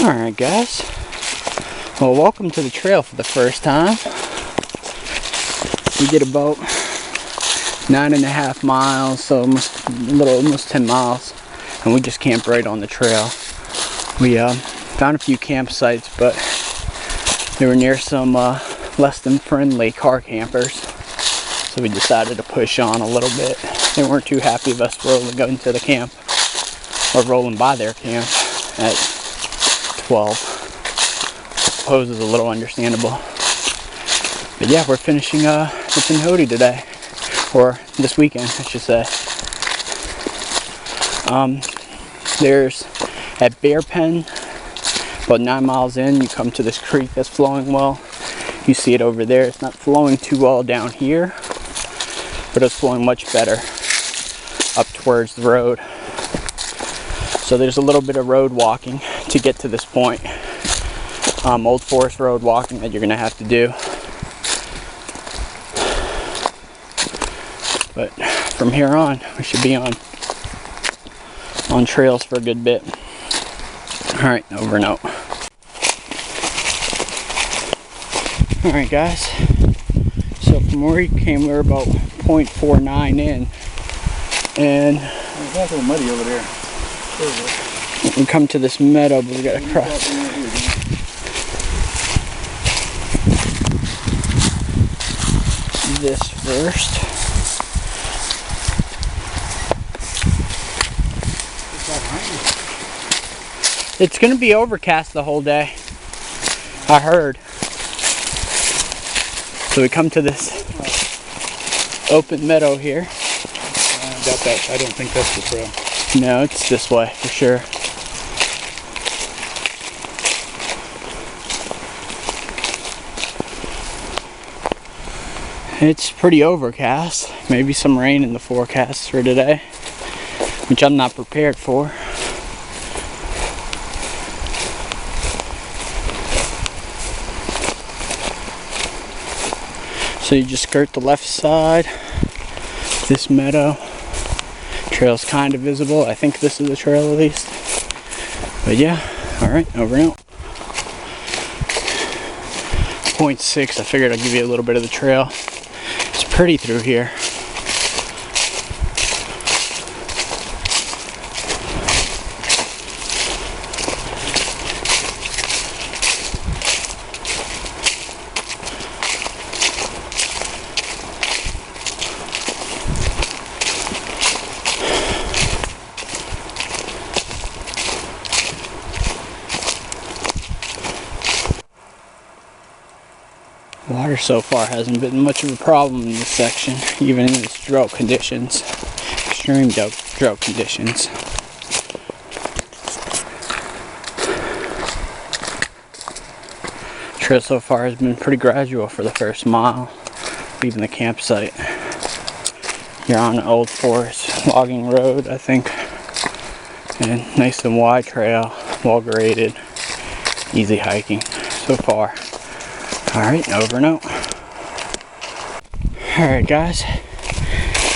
Alright guys, well welcome to the trail for the first time. We did about 9.5 miles, so almost 10 miles, and we just camped right on the trail. We found a few campsites, but they were near some less than friendly car campers, so we decided to push on a little bit. They weren't too happy of us going to the camp, or rolling by their camp at 12. I suppose is a little understandable. But yeah, we're finishing the Pinhoti today, or this weekend I should say. There's at Bear Pen, about 9 miles in, you come to this creek that's flowing well. You see it over there. It's not flowing too well down here, but it's flowing much better up towards the road. So there's a little bit of road walking to get to this point. Old forest road walking that you're gonna have to do. But from here on, we should be on trails for a good bit. Alright, over and out. Alright guys, so from where we came, we're about 0.49 in, and it's not so muddy over there. We come to this meadow, but we gotta cross this first. It's gonna be overcast the whole day, I heard. So we come to this open meadow here. I don't think that's the trail. No, it's this way for sure. It's pretty overcast. Maybe some rain in the forecast for today, which I'm not prepared for. So you just skirt the left side, this meadow. Trail's kind of visible. I think this is the trail at least. But yeah, alright, over and out. 0.6, I figured I'd give you a little bit of the trail. It's pretty through here. Water so far hasn't been much of a problem in this section, even in its drought conditions, extreme drought conditions. Trail so far has been pretty gradual for the first mile, leaving the campsite. You're on an old forest logging road, I think, and nice and wide trail, well graded, easy hiking so far. Alright, over and out. Alright guys,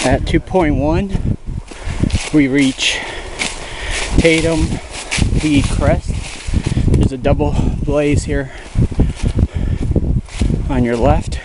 at 2.1 we reach Tatum Lead Crest. There's a double blaze here on your left.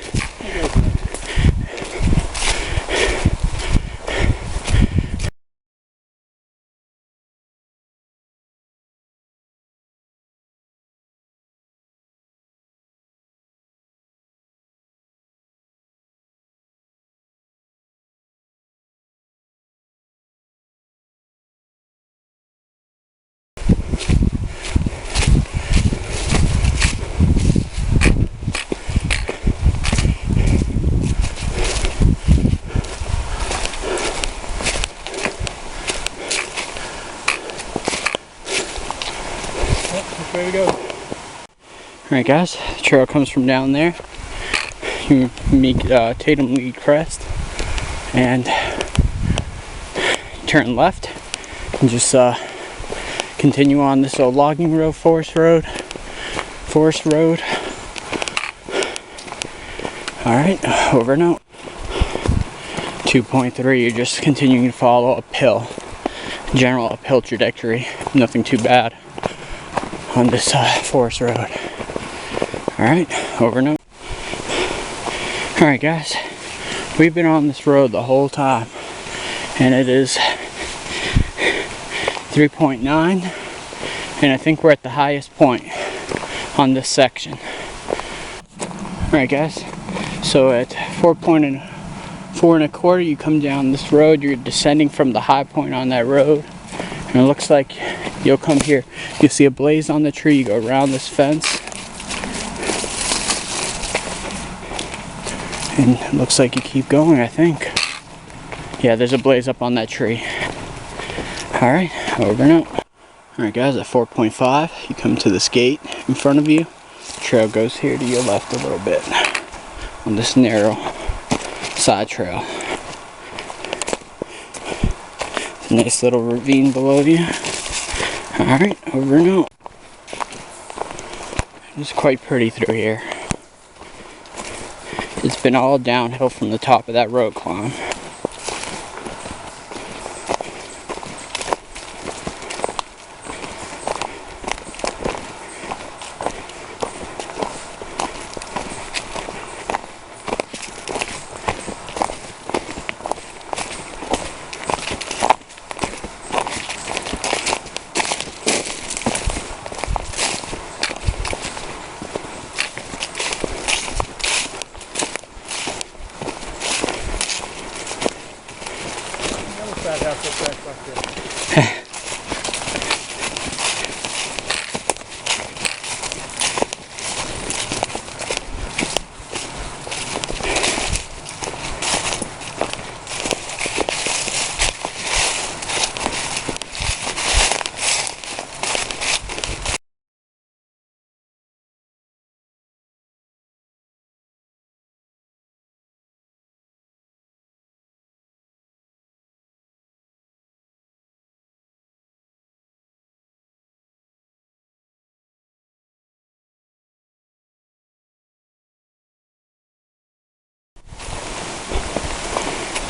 Way to go. Alright guys, the trail comes from down there. You meet Tatum Lead Crest and turn left and just continue on this old logging road, forest road. Alright, over and out. 2.3, you're just continuing to follow uphill. General uphill trajectory, nothing too bad. on this forest road. Alright, over and out. Alright guys, we've been on this road the whole time, and it is 3.9, and I think we're at the highest point on this section. Alright guys, so at 4.25 you come down this road, you're descending from the high point on that road, and it looks like you'll come here, you'll see a blaze on the tree, you go around this fence, and it looks like you keep going, I think. Yeah, there's a blaze up on that tree. Alright, over and out. Alright guys, at 4.5 you come to this gate in front of you. The trail goes here to your left a little bit on this narrow side trail. Nice little ravine below you. Alright, over and out. It's quite pretty through here. It's been all downhill from the top of that road climb.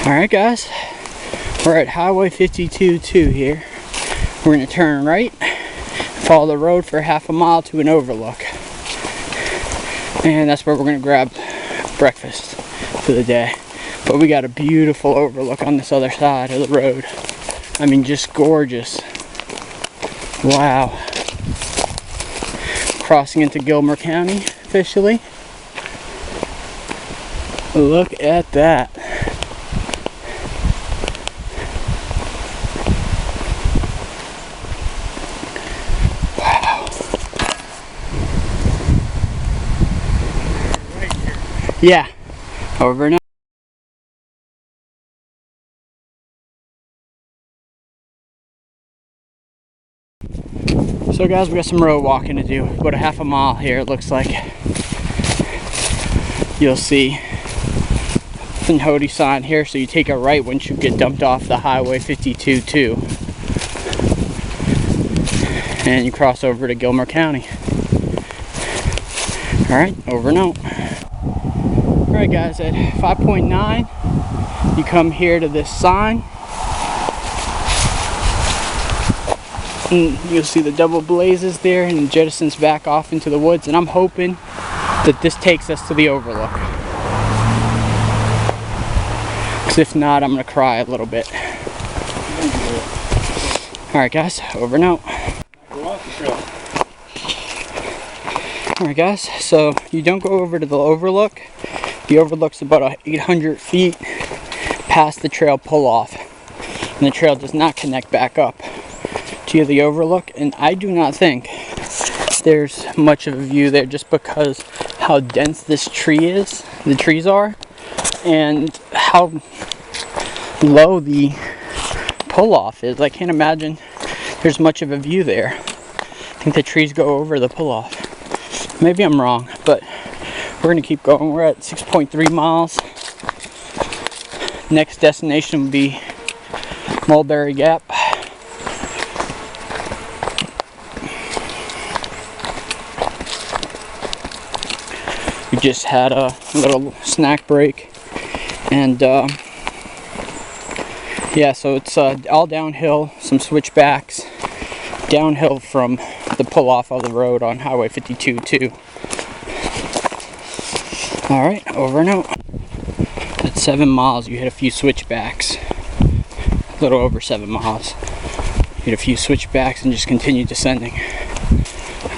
Alright guys, we're at Highway 52-2 here. We're going to turn right, follow the road for half a mile to an overlook. And that's where we're going to grab breakfast for the day. But we got a beautiful overlook on this other side of the road. I mean, just gorgeous. Wow. Crossing into Gilmer County officially. Look at that. Yeah, over and out. So guys, we got some road walking to do. About a half a mile here, it looks like. You'll see Pinhoti sign here, so you take a right once you get dumped off the Highway 52-2. And you cross over to Gilmer County. Alright, over and out. Alright guys, at 5.9 you come here to this sign and you'll see the double blazes there, and it jettisons back off into the woods, and I'm hoping that this takes us to the overlook, because if not I'm going to cry a little bit. Alright guys, over and out. Alright guys, so you don't go over to the overlook. The overlook's about 800 feet past the trail pull-off, and the trail does not connect back up to the overlook, and I do not think there's much of a view there just because how dense this tree is, the trees are, and how low the pull-off is. I can't imagine there's much of a view there. I think the trees go over the pull-off. Maybe I'm wrong, but we're going to keep going. We're at 6.3 miles. Next destination will be Mulberry Gap. We just had a little snack break, and yeah, so it's all downhill, some switchbacks, downhill from the pull off of the road on Highway 52 too. Alright, over and out. At 7 miles you hit a few switchbacks. A little over 7 miles. You hit a few switchbacks and just continue descending.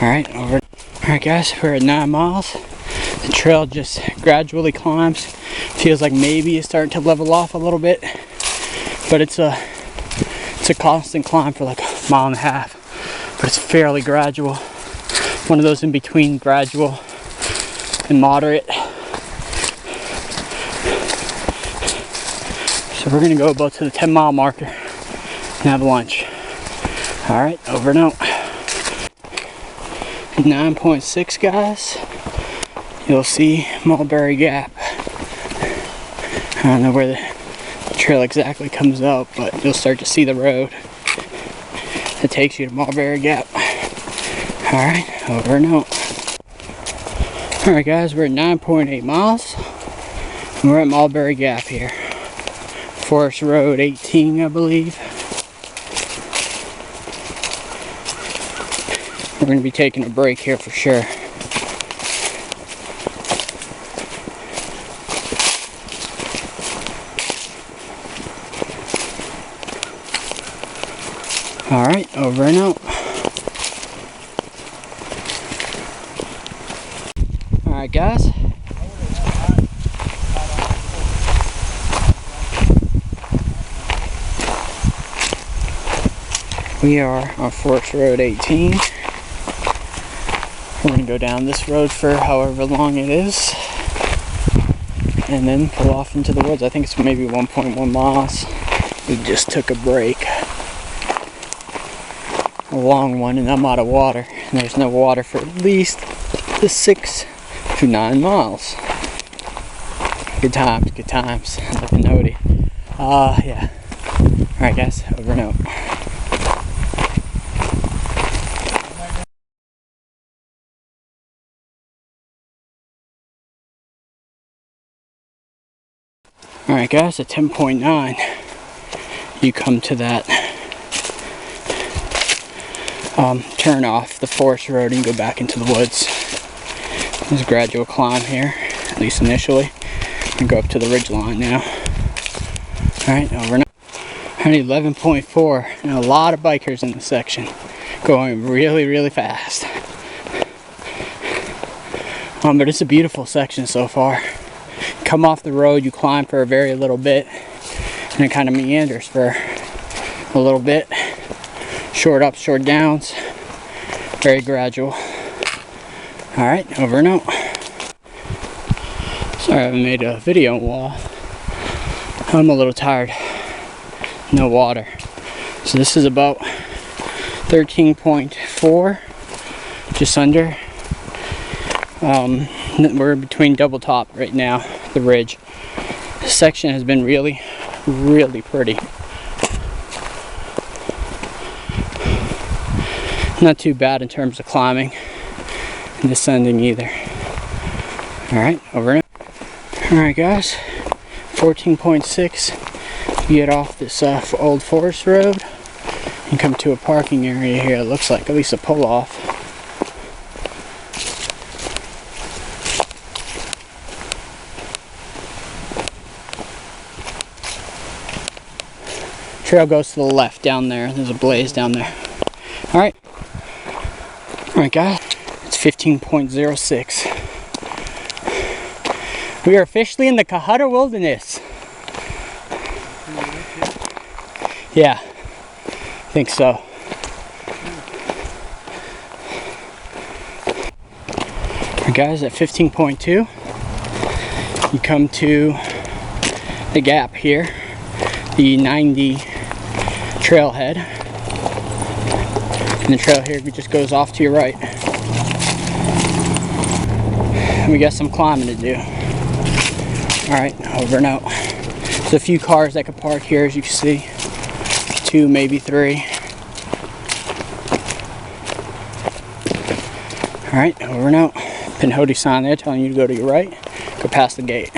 Alright, over. Alright guys, we're at 9 miles. The trail just gradually climbs. Feels like maybe it's starting to level off a little bit. But it's a constant climb for like a mile and a half. But it's fairly gradual. One of those in between gradual and moderate. So we're gonna go about to the 10-mile marker and have lunch. Alright, over and out. 9.6 guys. You'll see Mulberry Gap. I don't know where the trail exactly comes out, but you'll start to see the road that takes you to Mulberry Gap. Alright, over and out. Alright guys, we're at 9.8 miles. And we're at Mulberry Gap here. Forest Road 18, I believe. We're going to be taking a break here for sure. Alright, over and out. Alright guys. We are on Forest Road 18. We're going to go down this road for however long it is. And then pull off into the woods. I think it's maybe 1.1 miles. We just took a break. A long one, and I'm out of water. And there's no water for at least the 6 to 9 miles. Good times, good times. Like Pinhoti. Yeah. Alright guys, over and out. Alright guys, at 10.9 you come to that turn off the forest road and go back into the woods. There's a gradual climb here, at least initially. And go up to the ridge line now. Alright, over and out. 11.4, and a lot of bikers in this section. Going really, really fast. But it's a beautiful section so far. Come off the road, you climb for a very little bit, and it kind of meanders for a little bit. Short ups, short downs, very gradual. Alright, over and out. Sorry I haven't made a video in a while. I'm a little tired. No water. So this is about 13.4, just under. We're between double top right now, the ridge. This section has been really, really pretty. Not too bad in terms of climbing and descending either. Alright, over and out. Alright guys, 14.6. You get off this old forest road and come to a parking area here. It looks like at least a pull off. Trail goes to the left down there. There's a blaze down there. Alright. Alright guys, it's 15.06. We are officially in the Cahutta Wilderness. Yeah, I think so. Alright guys, at 15.2, you come to the gap here, the 90 Trailhead. And the trail here just goes off to your right. And we got some climbing to do. Alright, over and out. There's a few cars that could park here, as you can see. 2, maybe 3. Alright, over and out. Pinhoti sign there telling you to go to your right. Go past the gate.